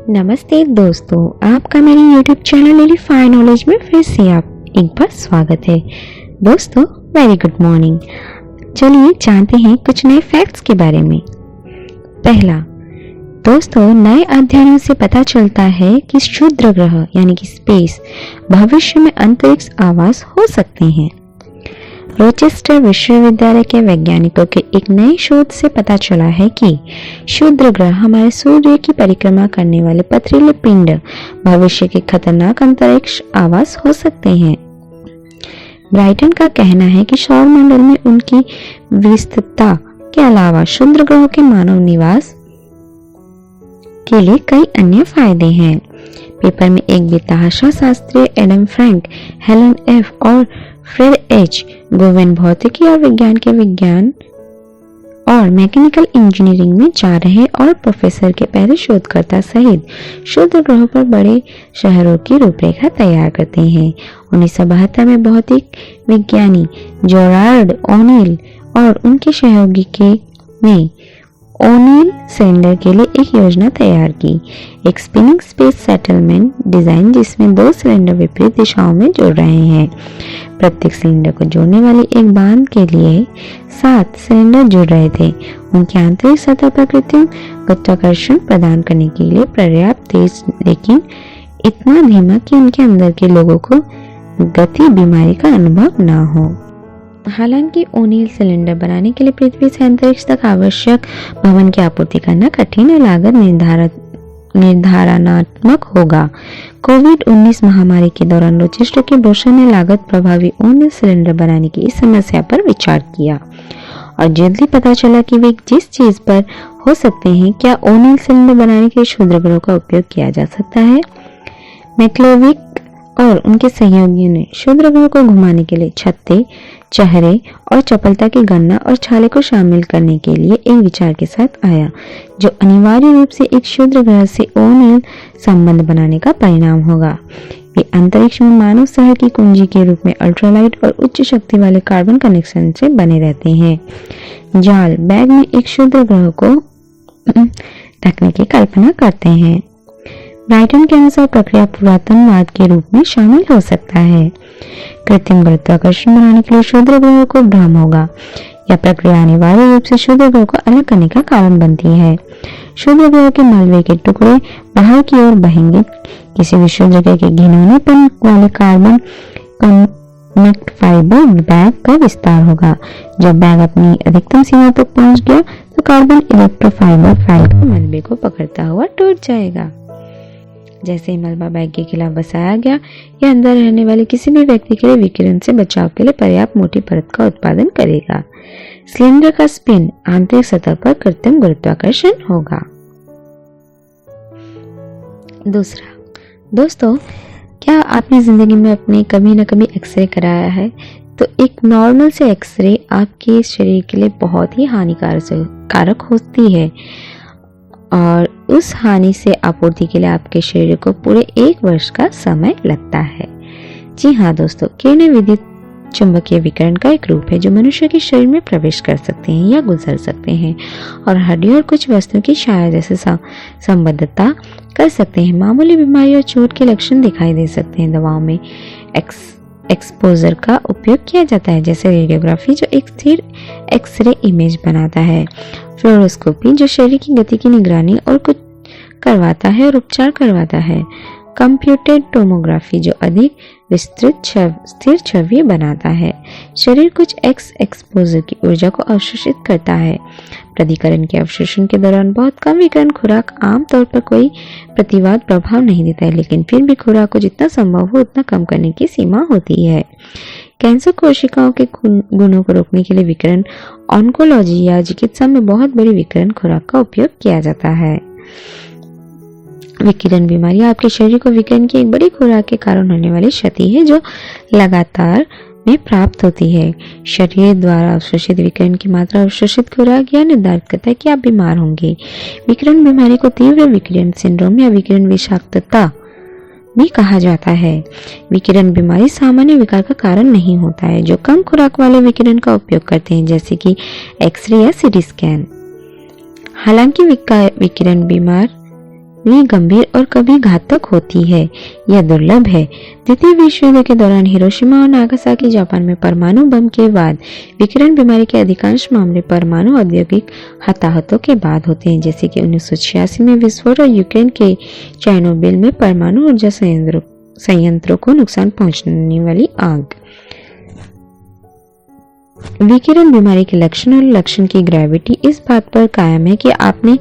नमस्ते दोस्तों, आपका मेरे YouTube चैनल एलिफाई नॉलेज में फिर से आप एक बार स्वागत है। दोस्तों वेरी गुड मॉर्निंग। चलिए जानते हैं कुछ नए फैक्ट्स के बारे में। पहला, दोस्तों नए अध्ययनों से पता चलता है कि क्षुद्र ग्रह यानी कि स्पेस भविष्य में अंतरिक्ष आवास हो सकते हैं। रोचेस्टर विश्वविद्यालय के वैज्ञानिकों के एक नए शोध से पता चला है कि क्षुद्र ग्रह हमारे सूर्य की परिक्रमा करने वाले पथरीले पिंड भविष्य के खतरनाक अंतरिक्ष आवास हो सकते हैं। ब्राइटन का कहना है कि सौरमंडल में उनकी विस्तृतता के अलावा क्षुद्र ग्रहों के मानव निवास के लिए कई अन्य फायदे हैं। पेपर में एक बेतहाशा Shastri Adam Frank, Helen F और फ्रेड एच गोवेन भौतिकी और विज्ञान के विज्ञान और मैकेनिकल इंजीनियरिंग में जा रहे और प्रोफेसर के पहले शोधकर्ता सहित क्षुद्र ग्रहों पर बड़े शहरों की रूपरेखा तैयार करते हैं। 1972 में भौतिक विज्ञानी जॉर्ज ओनील और उनके सहयोगी ने ओनील सिलेंडर के लिए एक योजना तैयार की, एक स्पिनिंग स्पेस सेटलमेंट डिजाइन जिसमें 2 सिलेंडर विपरीत दिशाओं में जुड़ रहे हैं। प्रत्येक सिलेंडर को जोड़ने वाली एक बांध के लिए 7 सिलेंडर जुड़ रहे थे। उनकी आंतरिक सतह पर कृत्रिम गुरुत्वाकर्षण प्रदान करने के लिए पर्याप्त तेज, लेकिन इतना धीमा कि उनके अंदर के लोगों को गति बीमारी का अनुभव न हो। हालांकि ओनील सिलेंडर बनाने के लिए पृथ्वी से अंतरिक्ष तक आवश्यक भवन की आपूर्ति करना कठिन और लागत निर्धारणात्मक होगा। कोविड-19 महामारी के दौरान रोचेस्टर के ब्रोशर ने लागत प्रभावी ओनील सिलेंडर बनाने की इस समस्या पर विचार किया और जल्दी पता चला कि वे जिस चीज पर हो सकते हैं, क्या ओनील सिलेंडर बनाने के लिए क्षुद्र ग्रहों का उपयोग किया जा सकता है। मैक्लोविक और उनके सहयोगियों ने क्षुद्र ग्रहों को घुमाने के लिए छत्ते, चेहरे और चपलता की गणना और छाले को शामिल करने के लिए एक विचार के साथ आया, जो अनिवार्य रूप से एक क्षुद्र ग्रह से ओनील संबंध बनाने का परिणाम होगा। वे अंतरिक्ष में मानव शहर की कुंजी के रूप में अल्ट्रालाइट और उच्च शक्ति वाले कार्बन कनेक्शन से बने रहते हैं। जाल बैग में एक क्षुद्र ग्रह को ढकने की कल्पना करते हैं। ब्राइटन के अनुसार प्रक्रिया पुरातनवाद के रूप में शामिल हो सकता है। कृत्रिम गुरुत्वाकर्षण बनाने के लिए क्षुद्र ग्रहों को भ्रम होगा। यह प्रक्रिया अनिवार्य रूप से क्षुद्र ग्रहों को अलग करने का कारण बनती है। क्षुद्र ग्रहों के मलबे के टुकड़े बाहर की ओर बहेंगे। किसी भी क्षुद्र ग्रह के घिनौनेपन वाले कार्बन कनेक्ट फाइबर बैग का विस्तार होगा। जब बैग अपनी अधिकतम सीमा तक पहुंच गया तो कार्बन इलेक्ट्रोफाइबर फाइल के मलबे को पकड़ता हुआ टूट जाएगा। जैसे ही मलबा बैग के खिलाफ बसाया गया, यह अंदर रहने वाले किसी भी व्यक्ति के लिए विकिरण से बचाव के लिए पर्याप्त मोटी परत का उत्पादन करेगा। सिलेंडर का स्पिन आंतरिक सतह पर कृत्रिम गुरुत्वाकर्षण होगा। दूसरा, दोस्तों क्या आपने जिंदगी में अपने कभी न कभी एक्सरे कराया है? तो एक नॉर्मल से एक्सरे आपके शरीर के लिए बहुत ही हानिकारक होती है और उस हानि से आपूर्ति के लिए आपके शरीर को पूरे 1 वर्ष का समय लगता है। जी हाँ दोस्तों, किरणें विद्युत चुंबकीय विकिरण का एक रूप है जो मनुष्य के शरीर में प्रवेश कर सकते हैं या गुजर सकते हैं और हड्डियों और कुछ वस्तुओं की छाया जैसे संबद्धता कर सकते हैं। मामूली बीमारी और चोट के लक्षण दिखाई दे सकते हैं। दवाओं में एक्सपोजर का उपयोग किया जाता है, जैसे रेडियोग्राफी जो एक स्थिर एक्सरे इमेज बनाता है, फ्लोरोस्कोपी जो शरीर की गति की निगरानी और कुछ करवाता है और उपचार करवाता है, कंप्यूटेड टोमोग्राफी जो अधिक विस्तृत स्थिर छवि बनाता है। शरीर कुछ एक्स एक्सपोजर की ऊर्जा को अवशोषित करता है। प्रतिकरण के अवशोषण के दौरान बहुत कम विकिरण खुराक आमतौर पर कोई प्रतिवाद प्रभाव नहीं देता है, लेकिन फिर भी खुराक को जितना संभव हो उतना कम करने की सीमा होती है। कैंसर कोशिकाओं के गुणों को रोकने के लिए विकिरण ऑन्कोलॉजी या चिकित्सा में बहुत बड़ी विकिरण खुराक का उपयोग किया जाता है। विकिरण बीमारी आपके शरीर को विकिरण की एक बड़ी खुराक के कारण होने वाली क्षति है जो लगातार में प्राप्त होती है। शरीर द्वारा अवशोषित विकिरण की मात्रा अवशोषित खुराक यह निर्धारित करता है कि आप बीमार होंगे। विकिरण बीमारी को तीव्र विकिरण सिंड्रोम या विकिरण विषाक्तता भी कहा जाता है। विकिरण बीमारी सामान्य विकार का कारण नहीं होता है जो कम खुराक वाले विकिरण का उपयोग करते हैं, जैसे कि एक्सरे या सीटी स्कैन। हालांकि विकिरण भी गंभीर और कभी घातक होती है। यह दुर्लभ है। द्वितीय विश्व युद्ध के दौरान हिरोशिमा और नागासाकी जापान में परमाणु बम के बाद विकिरण बीमारी के अधिकांश मामले परमाणु औद्योगिक हताहतों के बाद होते हैं, जैसे कि 1986 में विस्फोट और यूक्रेन के चेर्नोबिल में परमाणु ऊर्जा संयंत्रों को नुकसान पहुंचाने वाली आग। विकिरण बीमारी के लक्षण और लक्षण की ग्रेविटी इस बात पर कायम है कि आपने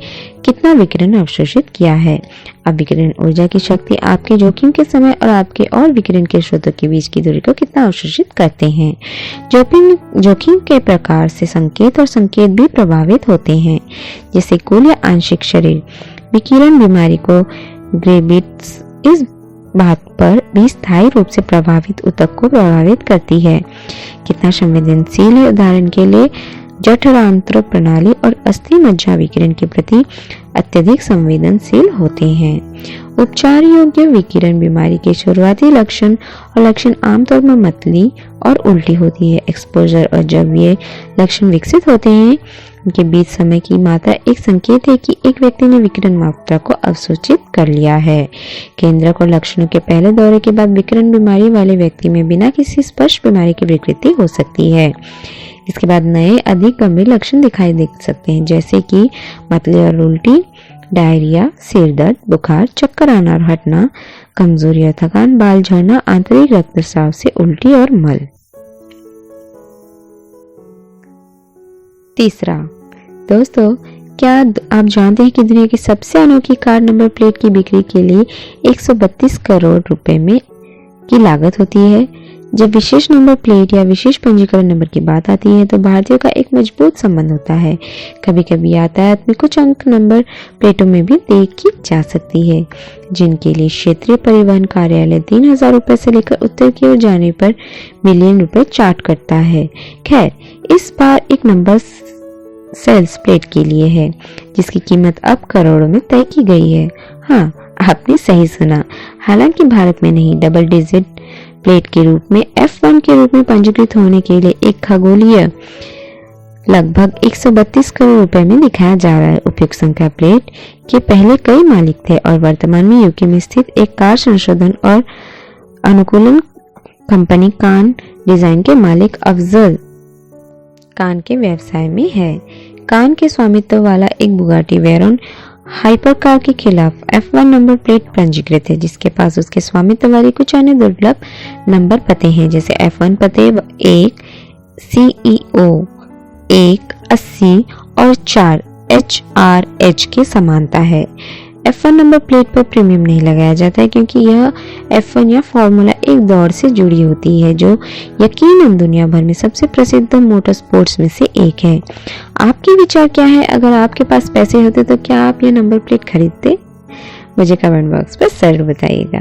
कितना विकिरण अवशोषित किया है। अब विकिरण ऊर्जा की शक्ति आपके जोखिम के समय और आपके और विकिरण के स्रोतों के बीच की दूरी को कितना अवशोषित करते हैं। जोखिम के प्रकार से संकेत और संकेत भी प्रभावित होते हैं, जैसे कुल या आंशिक शरीर। विकिरण बीमारी को ग्रेविट्स इस बात पर भी स्थायी रूप से प्रभावित ऊतक को प्रभावित करती है, कितना संवेदनशील है। उदाहरण के लिए जठरांत्र प्रणाली और अस्थि मज्जा विकिरण के प्रति अत्यधिक संवेदनशील होते हैं। उपचार योग्य विकिरण बीमारी के शुरुआती लक्षण और लक्षण आमतौर पर मतली और उल्टी होती है। एक्सपोजर और जब ये लक्षण विकसित होते हैं, उनके बीच समय की मात्रा एक संकेत है कि एक व्यक्ति ने विकिरण मात्रा को अवशोषित कर लिया है। केंद्रक और लक्षणों के पहले दौरे के बाद विकिरण बीमारी वाले व्यक्ति में बिना किसी स्पष्ट बीमारी की विकृति हो सकती है। इसके बाद नए अधिक गंभीर लक्षण दिखाई दे सकते हैं, जैसे कि मतली और उल्टी, डायरिया, सिर दर्द, बुखार, चक्कर आना और हटना, कमजोरी और थकान, बाल झड़ना, आंतरिक रक्तस्राव से उल्टी और मल। तीसरा, दोस्तों, क्या आप जानते हैं कि दुनिया की सबसे अनोखी कार नंबर प्लेट की बिक्री के लिए 132 करोड़ रुपए में की लागत होती है। जब विशेष नंबर प्लेट या विशेष पंजीकरण नंबर की बात आती है तो भारतीयों का एक मजबूत संबंध होता है। कभी कभी यातायात में कुछ अंक नंबर प्लेटों में भी देखी जा सकती है, जिनके लिए क्षेत्रीय परिवहन कार्यालय 3,000 रुपए से लेकर उत्तर की ओर जाने पर मिलियन रुपए चार्ज करता है। खैर, इस बार एक नंबर सेल्स प्लेट के लिए है, जिसकी कीमत अब करोड़ों में तय की गई है। हाँ, आपने सही सुना। हालांकि भारत में नहीं, डबल डिजिट प्लेट के रूप में F1 के रूप में पंजीकृत होने के लिए एक खगोलीय लगभग 132 करोड़ रुपए में दिखाया जा रहा है। उपयुक्त संख्या प्लेट के पहले कई मालिक थे और वर्तमान में यूके में स्थित एक कार संशोधन और अनुकूलन कंपनी कान डिजाइन के मालिक अफजल कान के व्यवसाय में है। कान के स्वामित्व वाला एक बुगाटी वेरोन हाइपरकार के खिलाफ F1 नंबर प्लेट पंजीकृत है, जिसके पास उसके स्वामित्व वाली कुछ अन्य दुर्लभ नंबर पते हैं, जैसे F1 पते 1 CEO 180 और 4 HRH की समानता है। F1 नंबर प्लेट पर प्रीमियम नहीं लगाया जाता है, क्योंकि यह F1 या फॉर्मूला 1 दौड़ से जुड़ी होती है, जो यकीनन दुनिया भर में सबसे प्रसिद्ध मोटर स्पोर्ट्स में से एक है। आपके विचार क्या है? अगर आपके पास पैसे होते तो क्या आप यह नंबर प्लेट खरीदते? मुझे कमेंट बॉक्स पर जरूर बताइएगा।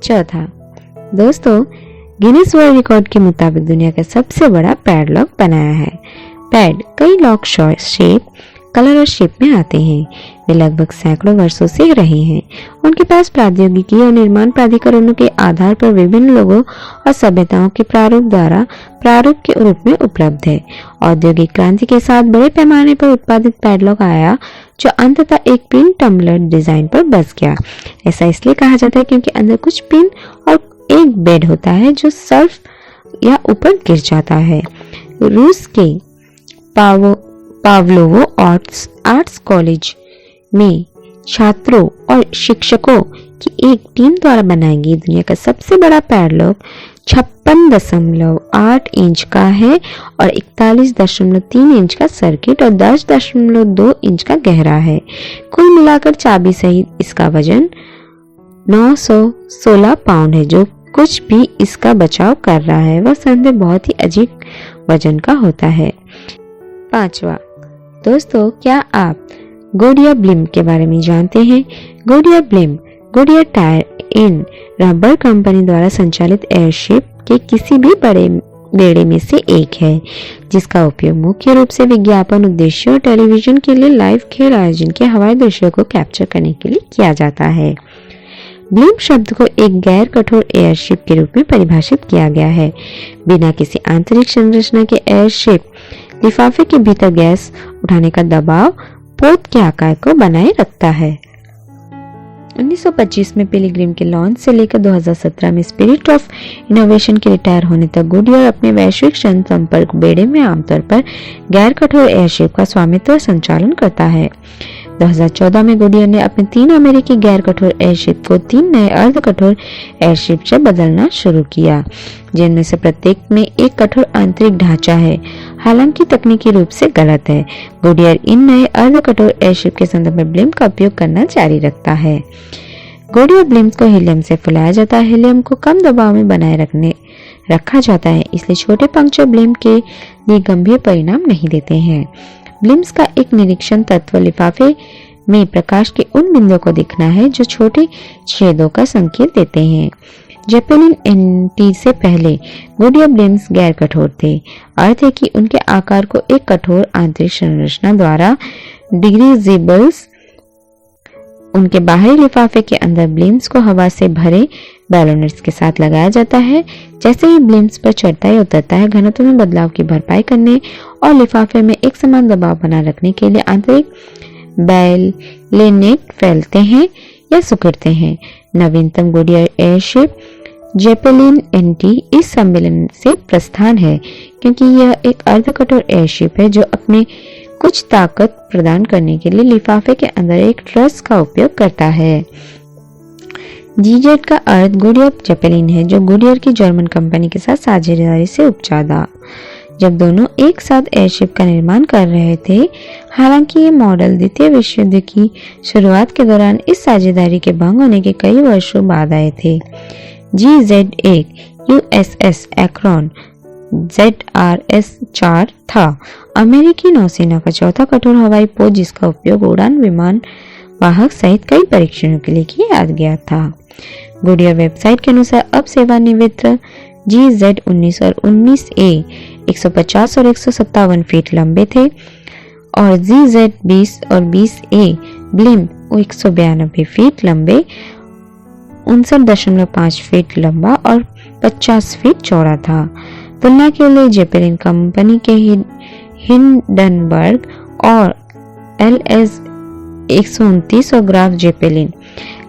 चौथा, दोस्तों, गिनीज वर्ल्ड रिकॉर्ड के मुताबिक दुनिया का सबसे बड़ा पैडलॉक बनाया है। पैड कई लॉक शेप, कलर और शेप में आते हैं। वे लगभग सैकड़ों वर्षों से रहे हैं। उनके पास प्रौद्योगिकी और निर्माण प्राधिकरणों के आधार पर विभिन्न लोगों और सभ्यताओं के प्रारूप के रूप में उपलब्ध है। औद्योगिक क्रांति के साथ बड़े पैमाने पर उत्पादित पैडलॉक आया, जो अंततः एक पिन टम्बलर डिजाइन पर बस गया। ऐसा इसलिए कहा जाता है क्योंकि अंदर कुछ पिन और एक बेड होता है जो सर्फ या ऊपर गिर जाता है। रूस के पावलोवो आर्ट्स कॉलेज में छात्रों और शिक्षकों की एक टीम द्वारा बनाई गई दुनिया का सबसे बड़ा पैडलॉक 56.8 इंच का है और 41.3 इंच का सर्किट और 10.2 इंच का गहरा है। कुल मिलाकर चाबी सहित इसका वजन 916 पाउंड है। जो कुछ भी इसका बचाव कर रहा है वह संदेह बहुत ही अजीब वजन का होता है। पांचवा, दोस्तों, क्या आप गोडियर ब्लिम्प के बारे में जानते हैं? Goodyear blimp Goodyear Tire and Rubber Company द्वारा संचालित एयरशिप के किसी भी बड़े बेड़े में से एक है, जिसका उपयोग मुख्य रूप से विज्ञापन उद्देश्यों और टेलीविजन के लिए लाइव खेल आयोजन के हवाई दृश्यों को कैप्चर करने के लिए किया जाता है। ब्लिम्प शब्द को एक गैर कठोर एयरशिप के रूप में परिभाषित किया गया है। बिना किसी आंतरिक संरचना के एयरशिप लिफाफे के भीतर गैस उठाने का दबाव पोत के आकार को बनाए रखता है। 1925 में पिलग्रिम के लॉन्च से लेकर 2017 में स्पिरिट ऑफ इनोवेशन के रिटायर होने तक गुडियर अपने वैश्विक जनसंपर्क बेड़े में आमतौर पर गैर कठोर एयरशिप का स्वामित्व और संचालन करता है। 2014 में गुडियर ने अपने 3 अमेरिकी गैर कठोर एयरशिप को 3 नए अर्ध कठोर एयरशिप से बदलना शुरू किया, जिनमें से प्रत्येक में एक कठोर आंतरिक ढांचा है, हालांकि तकनीकी रूप से गलत है। गुडियर इन नए अर्ध कठोर एयरशिप के संदर्भ में ब्लिम्प का उपयोग करना जारी रखता है। गुडियर ब्लिम्प को हीलियम से फुलाया जाता है। हीलियम को कम दबाव में बनाए रखा जाता है, इसलिए छोटे पंक्चर ब्लिम्प के लिए गंभीर परिणाम नहीं देते हैं। ब्लिम्स का एक निरीक्षण तत्व लिफाफे में प्रकाश के उन बिंदुओं को देखना है जो छोटे छेदों का संकेत देते हैं। जेपेलिन एनटी से पहले गुडियर ब्लिम्स गैर कठोर थे। अर्थ है कि उनके आकार को एक कठोर आंतरिक संरचना द्वारा डिग्रीजेबल्स उनके बाहरी लिफाफे के अंदर ब्लिम्स को हवा से भरे बैलोनेट्स के साथ लगाया जाता है। जैसे ही ब्लिम्स पर चढ़ता या उतरता है, घनत्व में बदलाव की भरपाई करने और लिफाफे में एक समान दबाव बनाए रखने के लिए आंतरिक बैलोनेट फैलते हैं या सिकुड़ते हैं। नवीनतम गुडियर एयरशिप जेपेलिन एनटी इस सम्मेलन से प्रस्थान है, क्योंकि यह एक अर्ध कठोर एयरशिप है जो अपने कुछ ताकत प्रदान करने के लिए लिफाफे के अंदर एक ट्रस का उपयोग करता है। जीजेट का अर्थ गुडियर जेपेलिन है, जो गुडियर की जर्मन कंपनी के साथ साझेदारी से उपजा था, जब दोनों एक साथ एयरशिप का निर्माण कर रहे थे। हालांकि ये मॉडल द्वितीय विश्व युद्ध की शुरुआत के दौरान इस साझेदारी के भंग होने के कई वर्षों बाद आए थे। GZ1 USS एक्रोन ZRS-4 था, अमेरिकी नौसेना का चौथा कठोर हवाई पोत जिसका उपयोग उड़ान विमान वाहक सहित कई परीक्षणों के लिए किया गया था। गुडियर वेबसाइट के अनुसार अब सेवानिवृत्त GZ19 और 19A 150 और 157 फीट लंबे थे और GZ20 और 20A ब्लिम्प 192 फीट लंबे, 59.5 फीट लंबा और 50 फीट चौड़ा था। तुलना के लिए जेपेलिन कंपनी के हिंडनबर्ग और LS 129 और ग्राफ जेपेलिन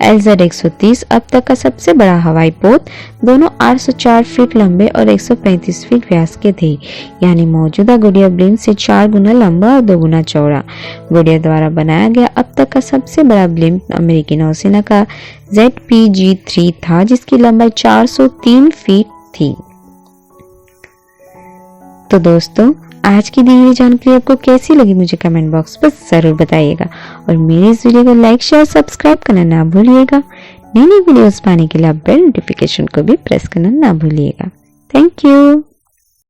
LZ 130 अब तक का सबसे बड़ा हवाई पोत, दोनों 804 फीट लंबे और 135 फीट व्यास के थे, यानी मौजूदा गुडियर ब्लिम्प से 4 गुना लंबा और 2 गुना चौड़ा। गुडियर द्वारा बनाया गया अब तक का सबसे बड़ा ब्लिम्प अमेरिकी नौसेना का ZPG-3 था, जिसकी लंबाई 403 फीट थी। तो दोस्तों, आज की दी हुई जानकारी आपको कैसी लगी मुझे कमेंट बॉक्स पर जरूर बताइएगा और मेरे इस वीडियो को लाइक शेयर सब्सक्राइब करना ना भूलिएगा। नई नई वीडियोस पाने के लिए आप बेल नोटिफिकेशन को भी प्रेस करना ना भूलिएगा। Thank you.